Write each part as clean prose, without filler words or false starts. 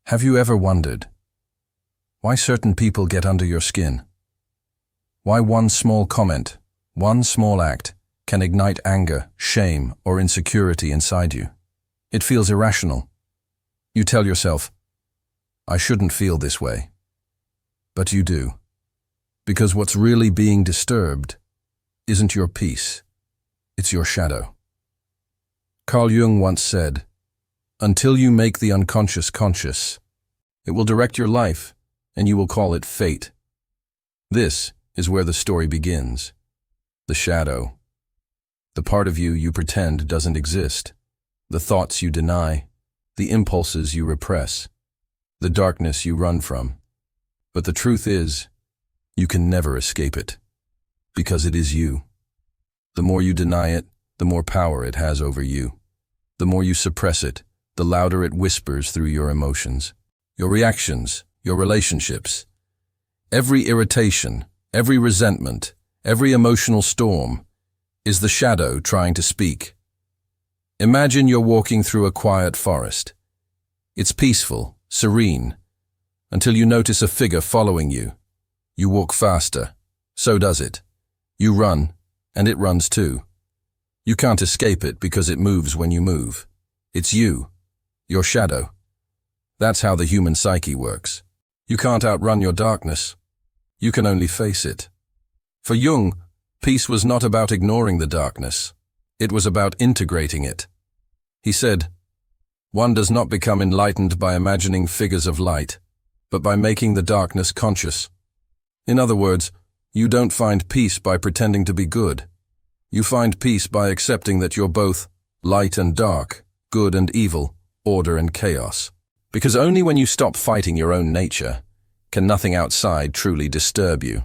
Have you ever wondered why certain people get under your skin? Why one small comment, one small act, can ignite anger, shame, or insecurity inside you? It feels irrational. You tell yourself, I shouldn't feel this way. But you do. Because what's really being disturbed isn't your peace, it's your shadow. Carl Jung once said, until you make the unconscious conscious, it will direct your life, and you will call it fate. This is where the story begins. The shadow. The part of you you pretend doesn't exist. The thoughts you deny. The impulses you repress. The darkness you run from. But the truth is, you can never escape it. Because it is you. The more you deny it, the more power it has over you. The more you suppress it, the louder it whispers through your emotions, your reactions, your relationships. Every irritation, every resentment, every emotional storm is the shadow trying to speak. Imagine you're walking through a quiet forest. It's peaceful, serene, until you notice a figure following you. You walk faster, so does it. You run, and it runs too. You can't escape it because it moves when you move. It's you, your shadow. That's how the human psyche works. You can't outrun your darkness. You can only face it. For Jung, peace was not about ignoring the darkness. It was about integrating it. He said, one does not become enlightened by imagining figures of light, but by making the darkness conscious. In other words, you don't find peace by pretending to be good. You find peace by accepting that you're both light and dark, good and evil, order and chaos. Because only when you stop fighting your own nature can nothing outside truly disturb you.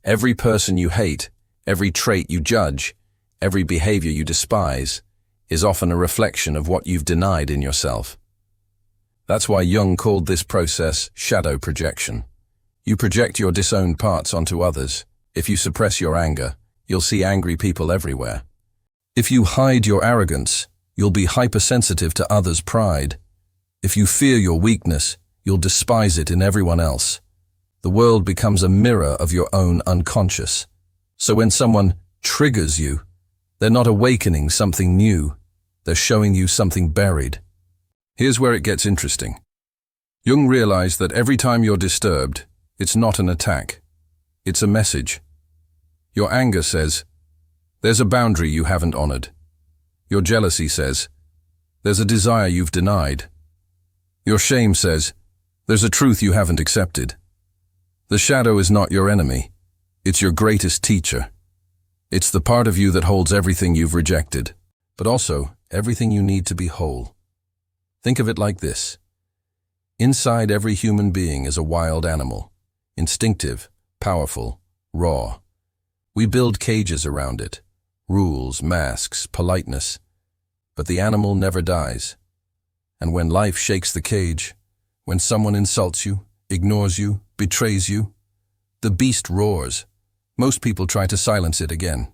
Every person you hate, every trait you judge, every behavior you despise, is often a reflection of what you've denied in yourself. That's why Jung called this process shadow projection. You project your disowned parts onto others. If you suppress your anger, you'll see angry people everywhere. If you hide your arrogance, you'll be hypersensitive to others' pride. If you fear your weakness, you'll despise it in everyone else. The world becomes a mirror of your own unconscious. So when someone triggers you, they're not awakening something new. They're showing you something buried. Here's where it gets interesting. Jung realized that every time you're disturbed, it's not an attack. It's a message. Your anger says, there's a boundary you haven't honored. Your jealousy says, there's a desire you've denied. Your shame says, there's a truth you haven't accepted. The shadow is not your enemy. It's your greatest teacher. It's the part of you that holds everything you've rejected, but also everything you need to be whole. Think of it like this. Inside every human being is a wild animal, instinctive, powerful, raw. We build cages around it, rules, masks, politeness, but the animal never dies. And when life shakes the cage, when someone insults you, ignores you, betrays you, the beast roars. Most people try to silence it again.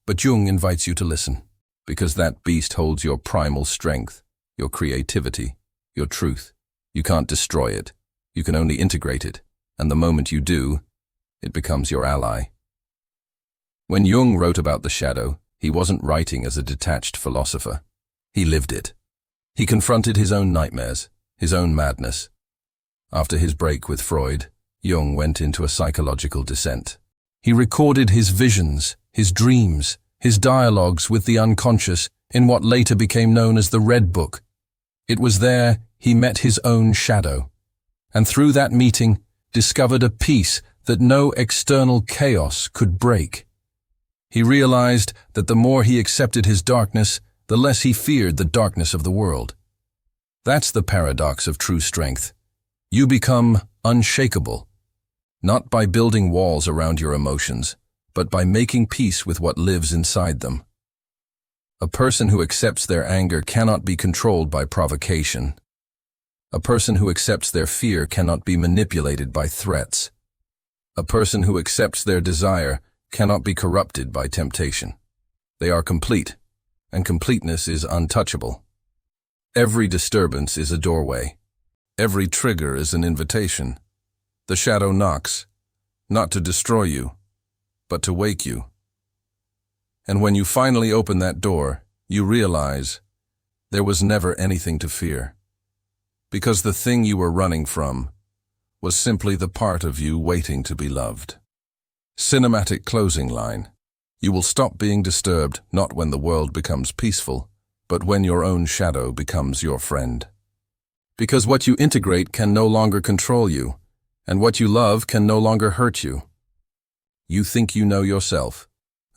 But Jung invites you to listen, because that beast holds your primal strength, your creativity, your truth. You can't destroy it. You can only integrate it. And the moment you do, it becomes your ally. When Jung wrote about the shadow, he wasn't writing as a detached philosopher. He lived it. He confronted his own nightmares, his own madness. After his break with Freud, Jung went into a psychological descent. He recorded his visions, his dreams, his dialogues with the unconscious in what later became known as the Red Book. It was there he met his own shadow, and through that meeting discovered a peace that no external chaos could break. He realized that the more he accepted his darkness, the less he feared the darkness of the world. That's the paradox of true strength. You become unshakable, not by building walls around your emotions, but by making peace with what lives inside them. A person who accepts their anger cannot be controlled by provocation. A person who accepts their fear cannot be manipulated by threats. A person who accepts their desire cannot be corrupted by temptation. They are complete, and completeness is untouchable. Every disturbance is a doorway. Every trigger is an invitation. The shadow knocks, not to destroy you, but to wake you. And when you finally open that door, you realize there was never anything to fear. Because the thing you were running from was simply the part of you waiting to be loved. Cinematic closing line. You will stop being disturbed not when the world becomes peaceful, but when your own shadow becomes your friend. Because what you integrate can no longer control you, and what you love can no longer hurt you. You think you know yourself,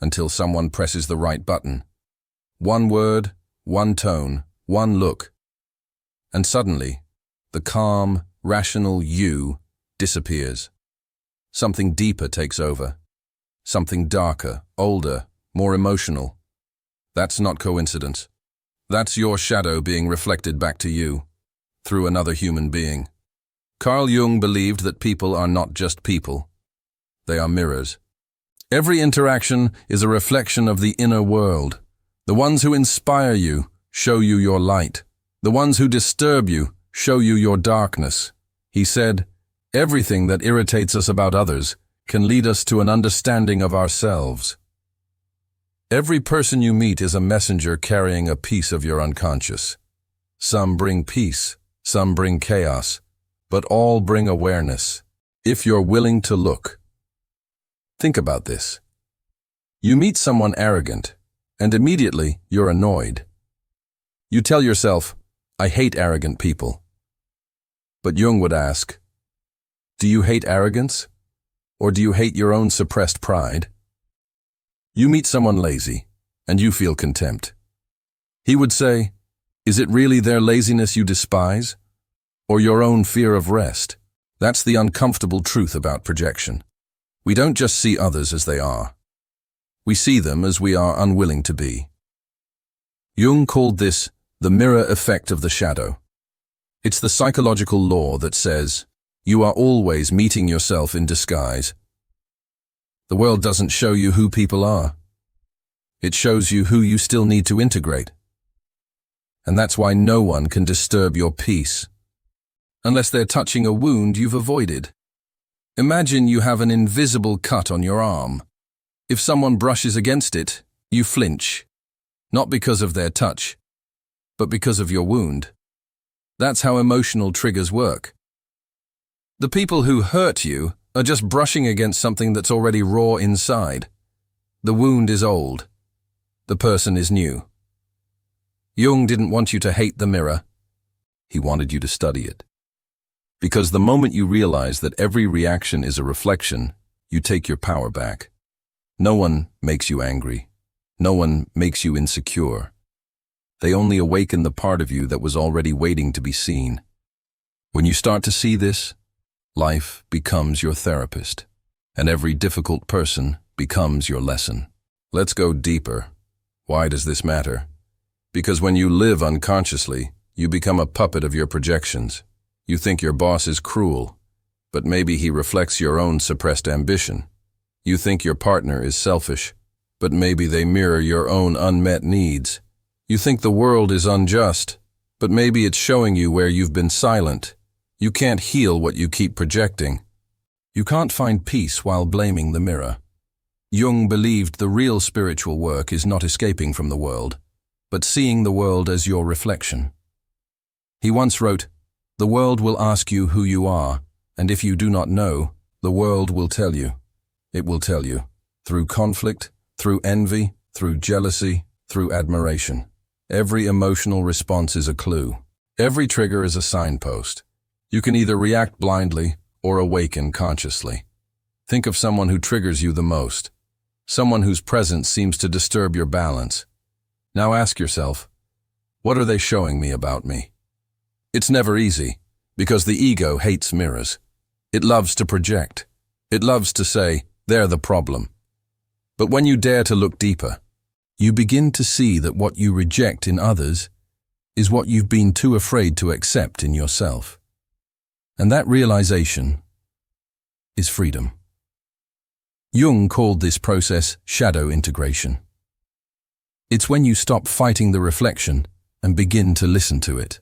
until someone presses the right button. One word, one tone, one look, and suddenly, the calm, rational you disappears. Something deeper takes over. Something darker, older, more emotional. That's not coincidence. That's your shadow being reflected back to you, through another human being. Carl Jung believed that people are not just people. They are mirrors. Every interaction is a reflection of the inner world. The ones who inspire you show you your light. The ones who disturb you show you your darkness. He said, everything that irritates us about others can lead us to an understanding of ourselves. Every person you meet is a messenger carrying a piece of your unconscious. Some bring peace, some bring chaos, but all bring awareness, if you're willing to look. Think about this. You meet someone arrogant, and immediately you're annoyed. You tell yourself, I hate arrogant people. But Jung would ask, do you hate arrogance? Or do you hate your own suppressed pride? You meet someone lazy, and you feel contempt. He would say, is it really their laziness you despise? Or your own fear of rest? That's the uncomfortable truth about projection. We don't just see others as they are. We see them as we are unwilling to be. Jung called this the mirror effect of the shadow. It's the psychological law that says, you are always meeting yourself in disguise. The world doesn't show you who people are. It shows you who you still need to integrate. And that's why no one can disturb your peace, unless they're touching a wound you've avoided. Imagine you have an invisible cut on your arm. If someone brushes against it, you flinch, not because of their touch, but because of your wound. That's how emotional triggers work. The people who hurt you are just brushing against something that's already raw inside. The wound is old. The person is new. Jung didn't want you to hate the mirror. He wanted you to study it. Because the moment you realize that every reaction is a reflection, you take your power back. No one makes you angry. No one makes you insecure. They only awaken the part of you that was already waiting to be seen. When you start to see this, life becomes your therapist, and every difficult person becomes your lesson. Let's go deeper. Why does this matter? Because when you live unconsciously, you become a puppet of your projections. You think your boss is cruel, but maybe he reflects your own suppressed ambition. You think your partner is selfish, but maybe they mirror your own unmet needs. You think the world is unjust, but maybe it's showing you where you've been silent. You can't heal what you keep projecting. You can't find peace while blaming the mirror. Jung believed the real spiritual work is not escaping from the world, but seeing the world as your reflection. He once wrote, "The world will ask you who you are, and if you do not know, the world will tell you. It will tell you, through conflict, through envy, through jealousy, through admiration. Every emotional response is a clue. Every trigger is a signpost. You can either react blindly or awaken consciously. Think of someone who triggers you the most, someone whose presence seems to disturb your balance. Now ask yourself, what are they showing me about me? It's never easy, because the ego hates mirrors. It loves to project. It loves to say, they're the problem. But when you dare to look deeper, you begin to see that what you reject in others is what you've been too afraid to accept in yourself. And that realization is freedom. Jung called this process shadow integration. It's when you stop fighting the reflection and begin to listen to it.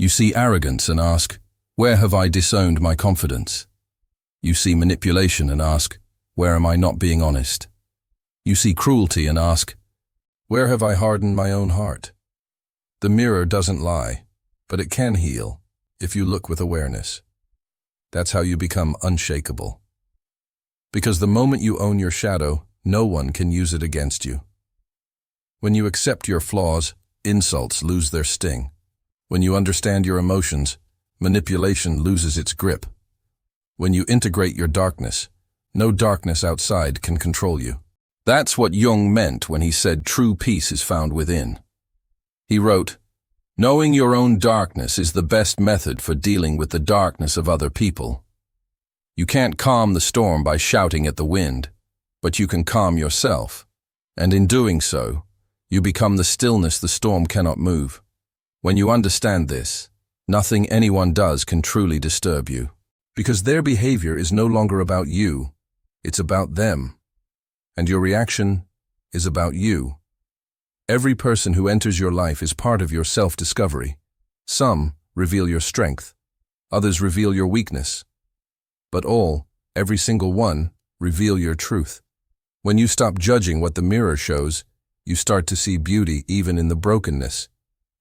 You see arrogance and ask, where have I disowned my confidence? You see manipulation and ask, where am I not being honest? You see cruelty and ask, where have I hardened my own heart? The mirror doesn't lie, but it can heal if you look with awareness. That's how you become unshakable. Because the moment you own your shadow, no one can use it against you. When you accept your flaws, insults lose their sting. When you understand your emotions, manipulation loses its grip. When you integrate your darkness, no darkness outside can control you. That's what Jung meant when he said true peace is found within. He wrote, "Knowing your own darkness is the best method for dealing with the darkness of other people. You can't calm the storm by shouting at the wind, but you can calm yourself. And in doing so, you become the stillness the storm cannot move. When you understand this, nothing anyone does can truly disturb you, because their behavior is no longer about you, it's about them. And your reaction is about you. Every person who enters your life is part of your self-discovery. Some reveal your strength, others reveal your weakness. But all, every single one, reveal your truth. When you stop judging what the mirror shows, you start to see beauty even in the brokenness,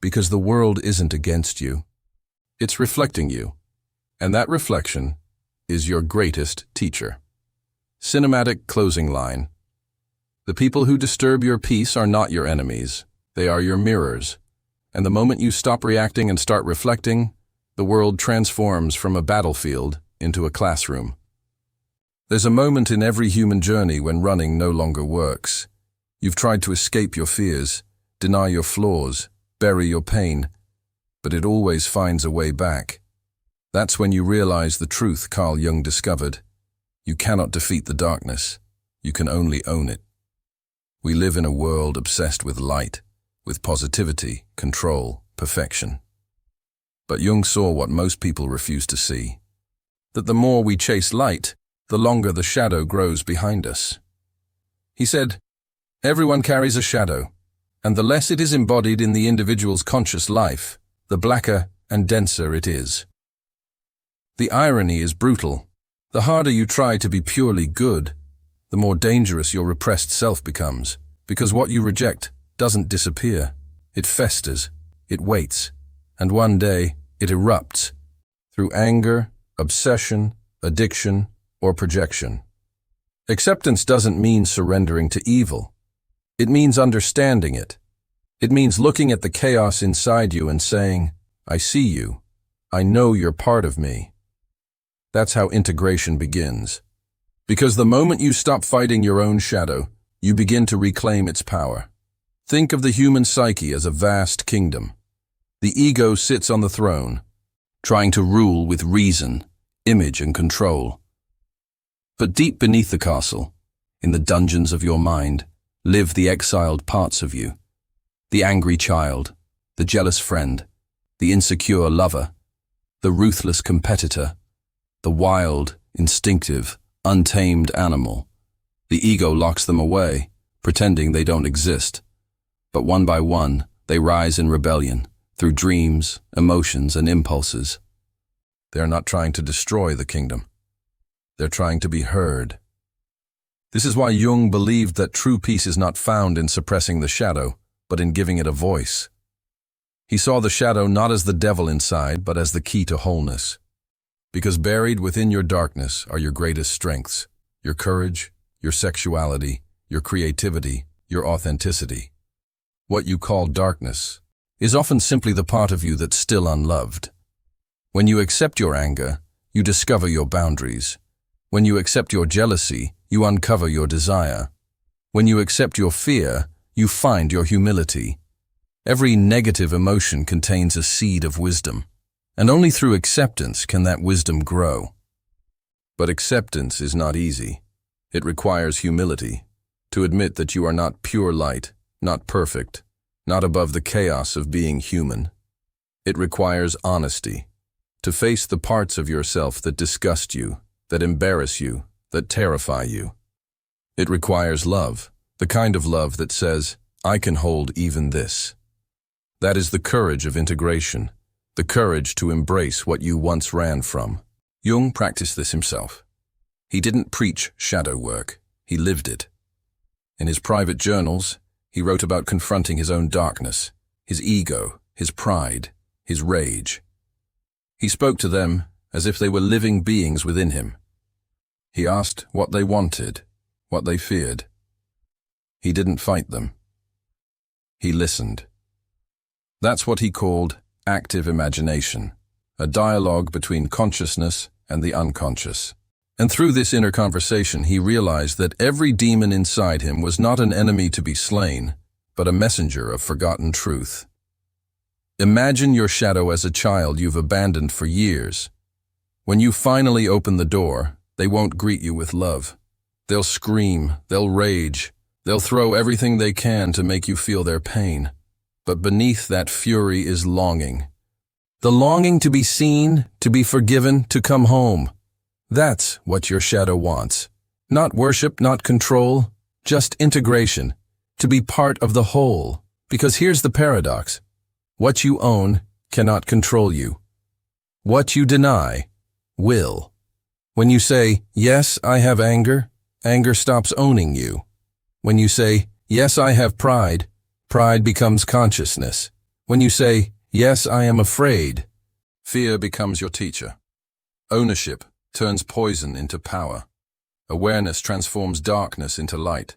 because the world isn't against you. It's reflecting you, and that reflection is your greatest teacher." Cinematic closing line. The people who disturb your peace are not your enemies, they are your mirrors. And the moment you stop reacting and start reflecting, the world transforms from a battlefield into a classroom. There's a moment in every human journey when running no longer works. You've tried to escape your fears, deny your flaws, bury your pain, but it always finds a way back. That's when you realize the truth Carl Jung discovered. You cannot defeat the darkness, you can only own it. We live in a world obsessed with light, with positivity, control, perfection. But Jung saw what most people refuse to see, that the more we chase light, the longer the shadow grows behind us. He said, "Everyone carries a shadow, and the less it is embodied in the individual's conscious life, the blacker and denser it is." The irony is brutal. The harder you try to be purely good, the more dangerous your repressed self becomes, because what you reject doesn't disappear. It festers, it waits, and one day it erupts through anger, obsession, addiction, or projection. Acceptance doesn't mean surrendering to evil. It means understanding it. It means looking at the chaos inside you and saying, "I see you. I know you're part of me." That's how integration begins. Because the moment you stop fighting your own shadow, you begin to reclaim its power. Think of the human psyche as a vast kingdom. The ego sits on the throne, trying to rule with reason, image, and control. But deep beneath the castle, in the dungeons of your mind, live the exiled parts of you. The angry child, the jealous friend, the insecure lover, the ruthless competitor, the wild, instinctive, untamed animal. The ego locks them away, pretending they don't exist. But one by one, they rise in rebellion, through dreams, emotions, and impulses. They're not trying to destroy the kingdom. They're trying to be heard. This is why Jung believed that true peace is not found in suppressing the shadow, but in giving it a voice. He saw the shadow not as the devil inside, but as the key to wholeness. Because buried within your darkness are your greatest strengths, your courage, your sexuality, your creativity, your authenticity. What you call darkness is often simply the part of you that's still unloved. When you accept your anger, you discover your boundaries. When you accept your jealousy, you uncover your desire. When you accept your fear, you find your humility. Every negative emotion contains a seed of wisdom, and only through acceptance can that wisdom grow. But acceptance is not easy. It requires humility, to admit that you are not pure light, not perfect, not above the chaos of being human. It requires honesty, to face the parts of yourself that disgust you, that embarrass you, that terrify you. It requires love, the kind of love that says, "I can hold even this." That is the courage of integration, the courage to embrace what you once ran from. Jung practiced this himself. He didn't preach shadow work, he lived it. In his private journals, he wrote about confronting his own darkness, his ego, his pride, his rage. He spoke to them as if they were living beings within him. He asked what they wanted, what they feared. He didn't fight them. He listened. That's what he called active imagination, a dialogue between consciousness and the unconscious. And through this inner conversation, he realized that every demon inside him was not an enemy to be slain, but a messenger of forgotten truth. Imagine your shadow as a child you've abandoned for years. When you finally open the door, they won't greet you with love. They'll scream, they'll rage, they'll throw everything they can to make you feel their pain. But beneath that fury is longing. The longing to be seen, to be forgiven, to come home. That's what your shadow wants. Not worship, not control, just integration, to be part of the whole. Because here's the paradox. What you own cannot control you. What you deny will. When you say, yes, I have anger, anger stops owning you. When you say, yes, I have pride, pride becomes consciousness. When you say, yes, I am afraid, fear becomes your teacher. Ownership turns poison into power. Awareness transforms darkness into light.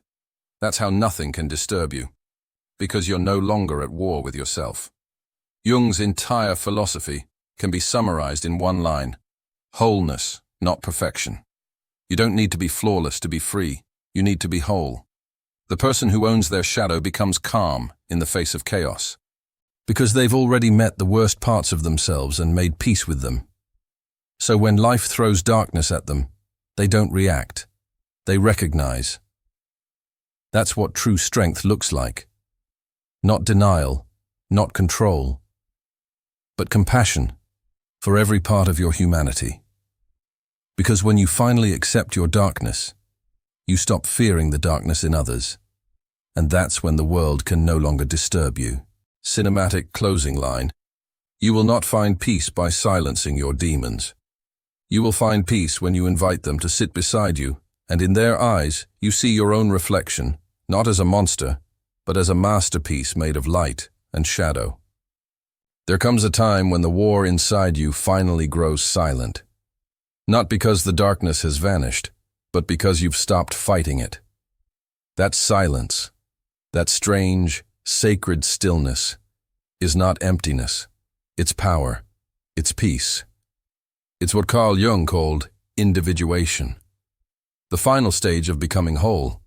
That's how nothing can disturb you, because you're no longer at war with yourself. Jung's entire philosophy can be summarized in one line: wholeness, not perfection. You don't need to be flawless to be free. You need to be whole. The person who owns their shadow becomes calm in the face of chaos, because they've already met the worst parts of themselves and made peace with them. So when life throws darkness at them, they don't react. They recognize. That's what true strength looks like. Not denial, not control, but compassion for every part of your humanity. Because when you finally accept your darkness, you stop fearing the darkness in others. And that's when the world can no longer disturb you. Cinematic closing line. You will not find peace by silencing your demons. You will find peace when you invite them to sit beside you, and in their eyes you see your own reflection, not as a monster, but as a masterpiece made of light and shadow. There comes a time when the war inside you finally grows silent. Not because the darkness has vanished, but because you've stopped fighting it. That silence, that strange, sacred stillness, is not emptiness. It's power. It's peace. It's what Carl Jung called individuation. The final stage of becoming whole,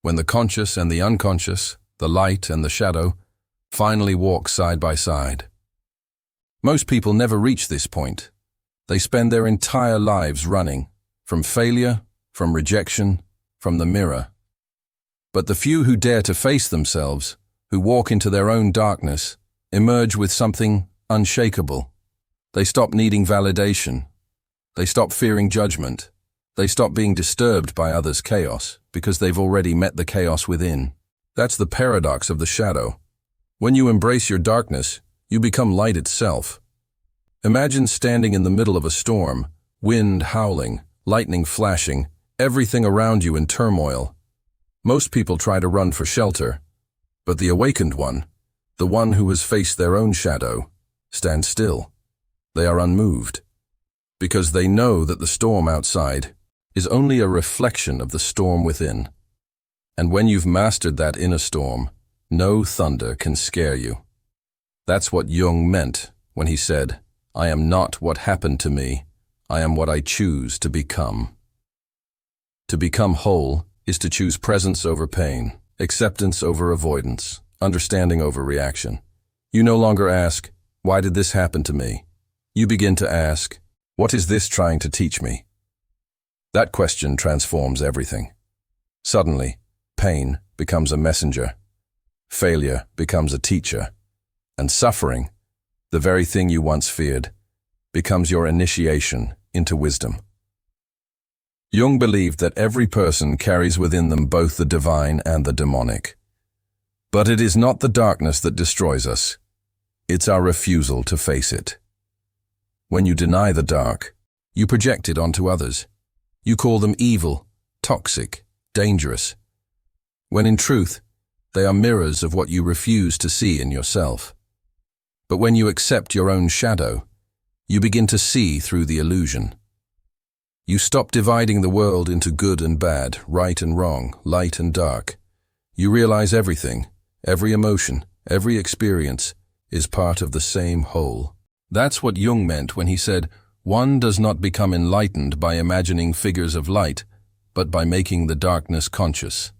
when the conscious and the unconscious, the light and the shadow, finally walk side by side. Most people never reach this point. They spend their entire lives running, from failure, from rejection, from the mirror. But the few who dare to face themselves, who walk into their own darkness, emerge with something unshakable. They stop needing validation. They stop fearing judgment. They stop being disturbed by others' chaos because they've already met the chaos within. That's the paradox of the shadow. When you embrace your darkness, you become light itself. Imagine standing in the middle of a storm, wind howling, lightning flashing, everything around you in turmoil. Most people try to run for shelter, but the awakened one, the one who has faced their own shadow, stands still. They are unmoved, because they know that the storm outside is only a reflection of the storm within. And when you've mastered that inner storm, no thunder can scare you. That's what Jung meant when he said, "I am not what happened to me, I am what I choose to become." To become whole is to choose presence over pain, acceptance over avoidance, understanding over reaction. You no longer ask, "Why did this happen to me?" You begin to ask, "What is this trying to teach me?" That question transforms everything. Suddenly, pain becomes a messenger, failure becomes a teacher, and suffering, the very thing you once feared, becomes your initiation into wisdom. Jung believed that every person carries within them both the divine and the demonic. But it is not the darkness that destroys us. It's our refusal to face it. When you deny the dark, you project it onto others. You call them evil, toxic, dangerous, when in truth, they are mirrors of what you refuse to see in yourself. But when you accept your own shadow, you begin to see through the illusion. You stop dividing the world into good and bad, right and wrong, light and dark. You realize everything, every emotion, every experience is part of the same whole. That's what Jung meant when he said, "One does not become enlightened by imagining figures of light, but by making the darkness conscious."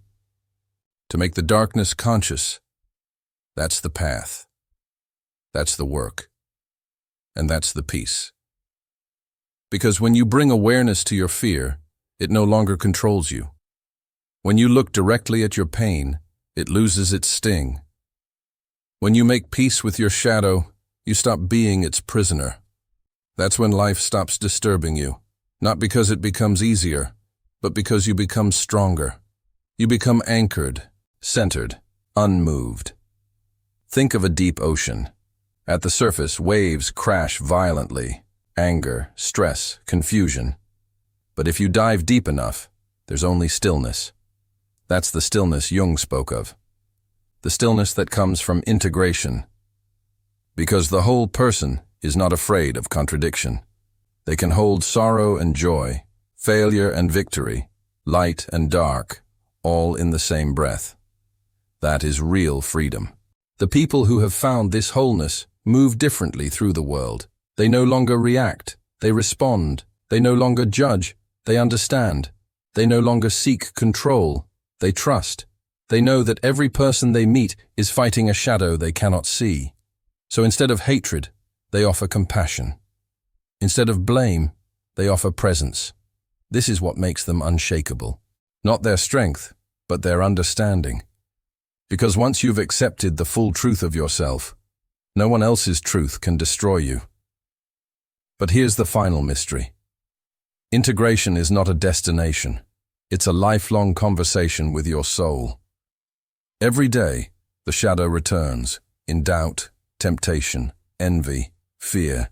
To make the darkness conscious, that's the path. That's the work. And that's the peace. Because when you bring awareness to your fear, it no longer controls you. When you look directly at your pain, it loses its sting. When you make peace with your shadow, you stop being its prisoner. That's when life stops disturbing you, not because it becomes easier, but because you become stronger. You become anchored, centered, unmoved. Think of a deep ocean. At the surface, waves crash violently. Anger, stress, confusion. But if you dive deep enough, there's only stillness. That's the stillness Jung spoke of. The stillness that comes from integration. Because the whole person is not afraid of contradiction. They can hold sorrow and joy, failure and victory, light and dark, all in the same breath. That is real freedom. The people who have found this wholeness move differently through the world. They no longer react, they respond. They no longer judge, they understand. They no longer seek control, they trust. They know that every person they meet is fighting a shadow they cannot see. So instead of hatred, they offer compassion. Instead of blame, they offer presence. This is what makes them unshakable. Not their strength, but their understanding. Because once you've accepted the full truth of yourself, no one else's truth can destroy you. But here's the final mystery. Integration is not a destination. It's a lifelong conversation with your soul. Every day, the shadow returns, in doubt, temptation, envy, fear.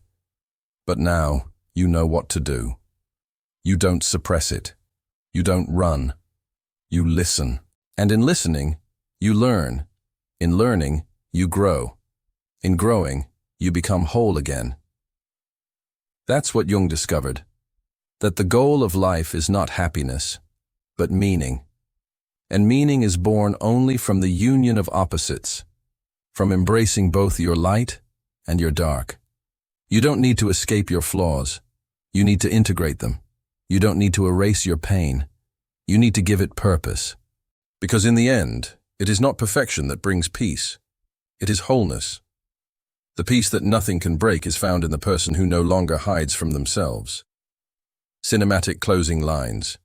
But now, you know what to do. You don't suppress it. You don't run. You listen. And in listening, you learn. In learning, you grow. In growing, you become whole again. That's what Jung discovered, that the goal of life is not happiness, but meaning. And meaning is born only from the union of opposites, from embracing both your light and your dark. You don't need to escape your flaws. You need to integrate them. You don't need to erase your pain. You need to give it purpose. Because in the end, it is not perfection that brings peace. It is wholeness. The peace that nothing can break is found in the person who no longer hides from themselves. Cinematic closing lines.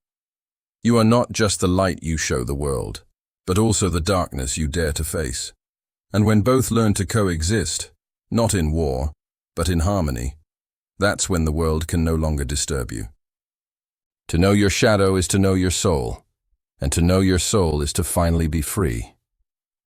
You are not just the light you show the world, but also the darkness you dare to face. And when both learn to coexist, not in war, but in harmony, that's when the world can no longer disturb you. To know your shadow is to know your soul, and to know your soul is to finally be free.